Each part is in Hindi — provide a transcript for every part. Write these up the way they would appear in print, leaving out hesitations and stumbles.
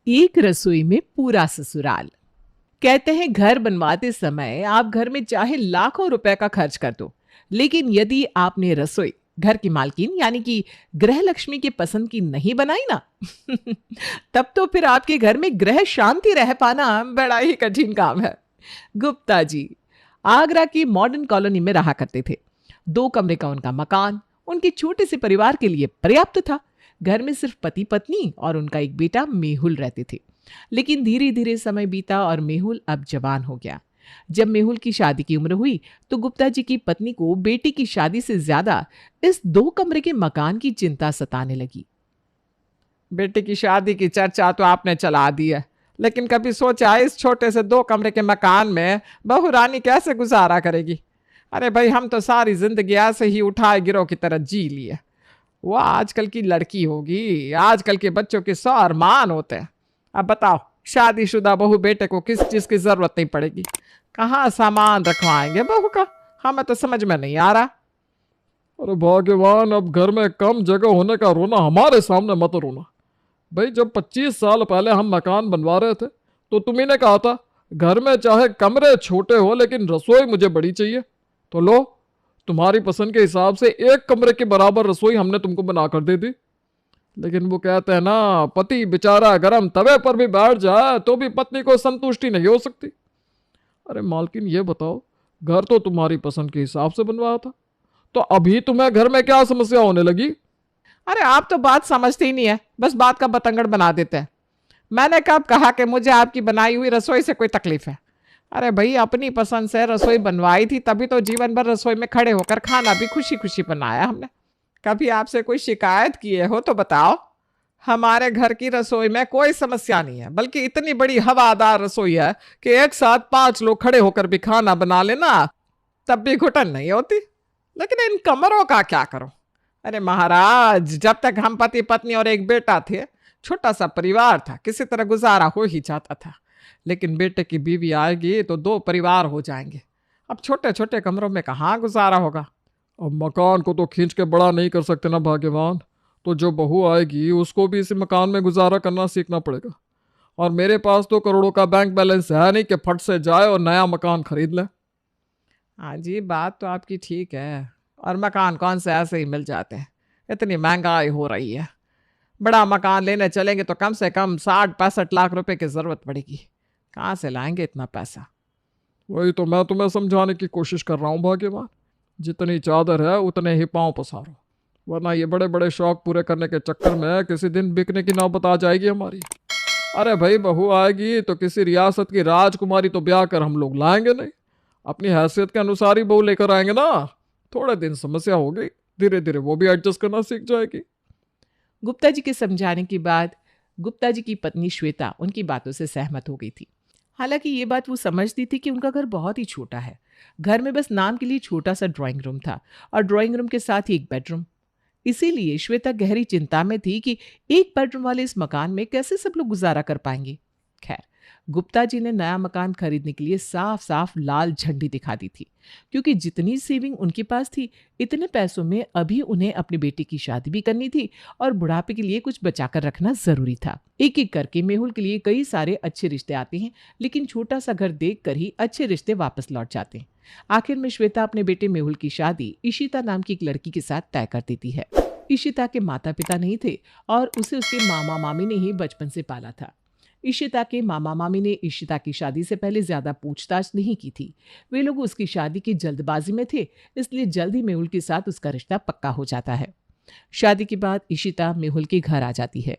एक रसोई में पूरा ससुराल। कहते हैं घर बनवाते समय आप घर में चाहे लाखों रुपए का खर्च कर दो, लेकिन यदि आपने रसोई घर की मालकिन यानी कि गृह लक्ष्मी के पसंद की नहीं बनाई ना तब तो फिर आपके घर में ग्रह शांति रह पाना बड़ा ही कठिन काम है। गुप्ता जी आगरा की मॉडर्न कॉलोनी में रहा करते थे। 2 कमरे का उनका मकान उनके छोटे से परिवार के लिए पर्याप्त था। घर में सिर्फ पति पत्नी और उनका एक बेटा मेहुल रहते थे। लेकिन धीरे धीरे समय बीता और मेहुल अब जवान हो गया। जब मेहुल की शादी की उम्र हुई तो गुप्ता जी की पत्नी को बेटी की शादी से ज्यादा इस 2 कमरे के मकान की चिंता सताने लगी। बेटे की शादी की चर्चा तो आपने चला दी है, लेकिन कभी सोचा इस छोटे से 2 कमरे के मकान में बहू रानी कैसे गुजारा करेगी? अरे भाई, हम तो सारी जिंदगी ऐसे ही उठाए गिरो की तरह जी लिए। वो आजकल की लड़की होगी, आजकल के बच्चों के 100 अरमान होते हैं। अब बताओ, शादीशुदा बहू बेटे को किस चीज की जरूरत नहीं पड़ेगी? कहाँ सामान रखवाएंगे बहू का? हमें तो समझ में नहीं आ रहा। अरे भाग्यवान, अब घर में कम जगह होने का रोना हमारे सामने मत रोना। भाई, जब 25 साल पहले हम मकान बनवा रहे थे तो तुम्ही ने कहा था घर में चाहे कमरे छोटे हो लेकिन रसोई मुझे बड़ी चाहिए। तो लो, तुम्हारी पसंद के हिसाब से 1 कमरे के बराबर रसोई हमने तुमको बना कर दे दी। लेकिन वो कहते हैं ना, पति बेचारा गरम तवे पर भी बैठ जाए तो भी पत्नी को संतुष्टि नहीं हो सकती। अरे मालकिन, ये बताओ, घर तो तुम्हारी पसंद के हिसाब से बनवाया था, तो अभी तुम्हें घर में क्या समस्या होने लगी? अरे आप तो बात समझते ही नहीं है, बस बात का बतंगड़ बना देते हैं। मैंने कब कहा कि मुझे आपकी बनाई हुई रसोई से कोई तकलीफ है? अरे भाई, अपनी पसंद से रसोई बनवाई थी, तभी तो जीवन भर रसोई में खड़े होकर खाना भी खुशी खुशी बनाया हमने। कभी आपसे कोई शिकायत किए हो तो बताओ। हमारे घर की रसोई में कोई समस्या नहीं है, बल्कि इतनी बड़ी हवादार रसोई है कि एक साथ 5 लोग खड़े होकर भी खाना बना लेना तब भी घुटन नहीं होती। लेकिन इन कमरों का क्या करो? अरे महाराज, जब तक हम पति पत्नी और एक बेटा थे, छोटा सा परिवार था, किसी तरह गुजारा हो ही जाता था। लेकिन बेटे की बीवी आएगी तो 2 परिवार हो जाएंगे। अब छोटे छोटे कमरों में कहाँ गुजारा होगा? अब मकान को तो खींच के बड़ा नहीं कर सकते ना भाग्यवान, तो जो बहू आएगी उसको भी इसी मकान में गुजारा करना सीखना पड़ेगा। और मेरे पास तो करोड़ों का बैंक बैलेंस है नहीं कि फट से जाए और नया मकान खरीद ले। हाँ जी, बात तो आपकी ठीक है। और मकान कौन से ऐसे ही मिल जाते हैं? इतनी महंगाई हो रही है। बड़ा मकान लेने चलेंगे तो कम से कम 60-65 लाख रुपए की जरूरत पड़ेगी। कहाँ से लाएंगे इतना पैसा? वही तो मैं तुम्हें समझाने की कोशिश कर रहा हूँ भाग्यवान। जितनी चादर है उतने ही पाँव पसारो, वरना ये बड़े बड़े शौक पूरे करने के चक्कर में किसी दिन बिकने की नौबत आ जाएगी हमारी। अरे भाई, बहू आएगी तो किसी रियासत की राजकुमारी तो ब्याह कर हम लोग लाएंगे नहीं, अपनी हैसियत के अनुसार ही बहू लेकर आएंगे ना। थोड़े दिन समस्या हो गई, धीरे धीरे वो भी एडजस्ट करना सीख जाएगी। गुप्ता जी के समझाने के बाद गुप्ता जी की पत्नी श्वेता उनकी बातों से सहमत हो गई थी। हालांकि ये बात वो समझती थी कि उनका घर बहुत ही छोटा है। घर में बस नाम के लिए छोटा सा ड्राइंग रूम था और ड्राइंग रूम के साथ ही एक बेडरूम। इसीलिए श्वेता गहरी चिंता में थी कि एक बेडरूम वाले इस मकान में कैसे सब लोग गुजारा कर पाएंगे। खैर, गुप्ता जी ने नया मकान खरीदने के लिए साफ साफ लाल झंडी दिखा दी थी, क्योंकि जितनी सेविंग उनके पास थी, इतने पैसों में अभी उन्हें अपनी बेटी की शादी भी करनी थी और बुढ़ापे के लिए कुछ बचाकर रखना जरूरी था। एक एक करके मेहुल के लिए कई सारे अच्छे रिश्ते आते हैं, लेकिन छोटा सा घर देखकर ही अच्छे रिश्ते वापस लौट जाते हैं। आखिर में श्वेता अपने बेटे मेहुल की शादी इशिता नाम की एक लड़की के साथ तय कर देती है। इशिता के माता पिता नहीं थे और उसे उसके मामा मामी ने ही बचपन से पाला था। इशिता के मामा मामी ने इशिता की शादी से पहले ज्यादा पूछताछ नहीं की थी। वे लोग उसकी शादी की जल्दबाजी में थे, इसलिए जल्द ही मेहुल के साथ उसका रिश्ता पक्का हो जाता है। शादी के बाद इशिता मेहुल के घर आ जाती है।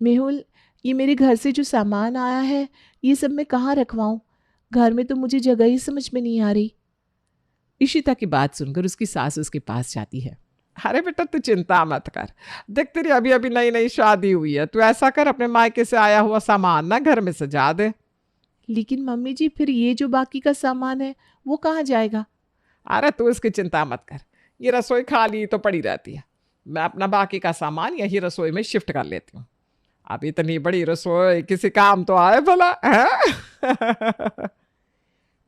मेहुल, ये मेरे घर से जो सामान आया है, ये सब मैं कहाँ रखवाऊं? घर में तो मुझे जगह ही समझ में नहीं आ रही। इशिता की बात सुनकर उसकी सास उसके पास जाती है। अरे बेटा, तू चिंता मत कर। देख, तेरी अभी अभी नई नई शादी हुई है, तू ऐसा कर, अपने मायके से आया हुआ सामान ना घर में सजा दे। लेकिन मम्मी जी, फिर ये जो बाकी का सामान है वो कहाँ जाएगा? अरे तू इसकी चिंता मत कर, ये रसोई खाली तो पड़ी रहती है। मैं अपना बाकी का सामान यही रसोई में शिफ्ट कर लेती हूँ। अब इतनी बड़ी रसोई किसी काम तो आए भला है?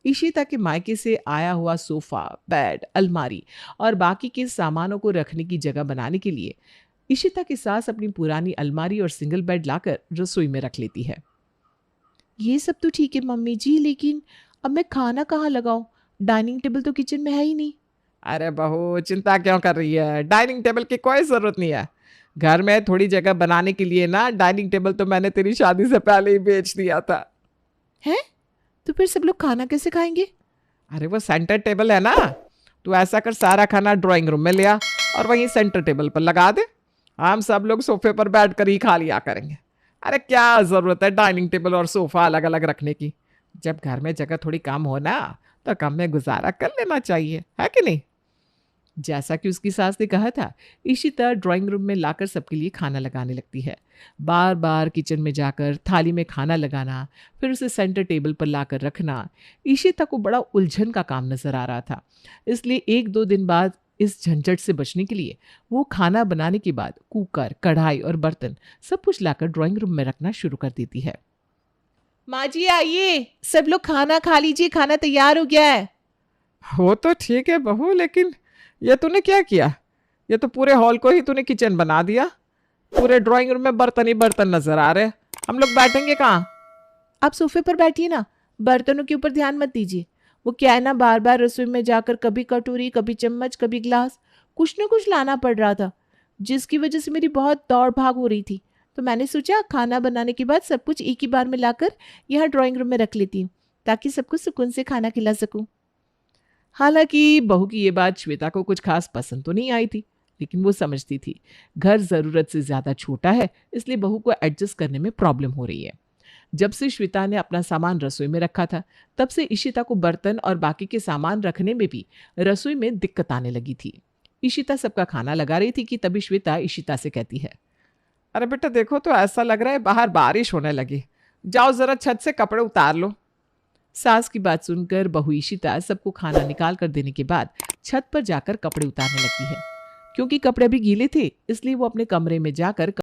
इशिता के मायके से आया हुआ सोफा, बेड, अलमारी और बाकी के सामानों को रखने की जगह बनाने के लिए इशिता की सास अपनी पुरानी अलमारी और सिंगल बेड लाकर रसोई में रख लेती है। ये सब तो ठीक है मम्मी जी, लेकिन अब मैं खाना कहाँ लगाऊं? डाइनिंग टेबल तो किचन में है ही नहीं। अरे बहू, चिंता क्यों कर रही है? डाइनिंग टेबल की कोई ज़रूरत नहीं है। घर में थोड़ी जगह बनाने के लिए ना डाइनिंग टेबल तो मैंने तेरी शादी से पहले ही बेच दिया था। है? तो फिर सब लोग खाना कैसे खाएंगे? अरे वो सेंटर टेबल है ना, तू ऐसा कर, सारा खाना ड्राइंग रूम में ले आ और वहीं सेंटर टेबल पर लगा दे। हम सब लोग सोफे पर बैठ कर ही खा लिया करेंगे। अरे क्या ज़रूरत है डाइनिंग टेबल और सोफ़ा अलग अलग रखने की? जब घर में जगह थोड़ी कम हो ना, तो कम में गुजारा कर लेना चाहिए, है कि नहीं? जैसा कि उसकी सास ने कहा था, इशिता ड्राइंग रूम में लाकर सबके लिए खाना लगाने लगती है। बार बार किचन में जाकर थाली में खाना लगाना, फिर उसे सेंटर टेबल पर लाकर रखना इशिता को बड़ा उलझन का काम नजर आ रहा था। इसलिए 1-2 दिन बाद इस झंझट से बचने के लिए वो खाना बनाने के बाद कुकर, कढ़ाई और बर्तन सब कुछ लाकर ड्राइंग रूम में रखना शुरू कर देती है। माँ जी आइए, सब लोग खाना खा लीजिए, खाना तैयार हो गया है। हो तो ठीक है बहू, लेकिन ये तूने क्या किया? ये तो पूरे हॉल को ही तूने किचन बना दिया। पूरे ड्राइंग रूम में बर्तन ही बर्तन नजर आ रहे हैं। हम लोग बैठेंगे कहाँ? आप सोफे पर बैठिए ना, बर्तनों के ऊपर ध्यान मत दीजिए। वो क्या है ना, बार बार रसोई में जाकर कभी कटोरी, कभी चम्मच, कभी ग्लास, कुछ न कुछ लाना पड़ रहा था, जिसकी वजह से मेरी बहुत दौड़ भाग हो रही थी। तो मैंने सोचा खाना बनाने के बाद सब कुछ एक ही बार में लाकर यहाँ ड्राइंग रूम में रख लेती हूँ, ताकि सबको सुकून से खाना खिला सकूँ। हालांकि बहू की ये बात श्वेता को कुछ खास पसंद तो नहीं आई थी, लेकिन वो समझती थी घर ज़रूरत से ज़्यादा छोटा है, इसलिए बहू को एडजस्ट करने में प्रॉब्लम हो रही है। जब से श्वेता ने अपना सामान रसोई में रखा था, तब से इशिता को बर्तन और बाकी के सामान रखने में भी रसोई में दिक्कत आने लगी थी। इशिता सबका खाना लगा रही थी कि तभी श्वेता इशिता से कहती है, अरे बेटा देखो, तो ऐसा लग रहा है बाहर बारिश होने लगी। जाओ जरा छत से कपड़े उतार लो। सास की बात सुनकर बहू इशिता सबको खाना निकाल कर देने के बाद छत पर जाकर कपड़े उतारने लगती है। क्योंकि कपड़े भी गीले थे, इसलिए वो अपने कमरे में जाकर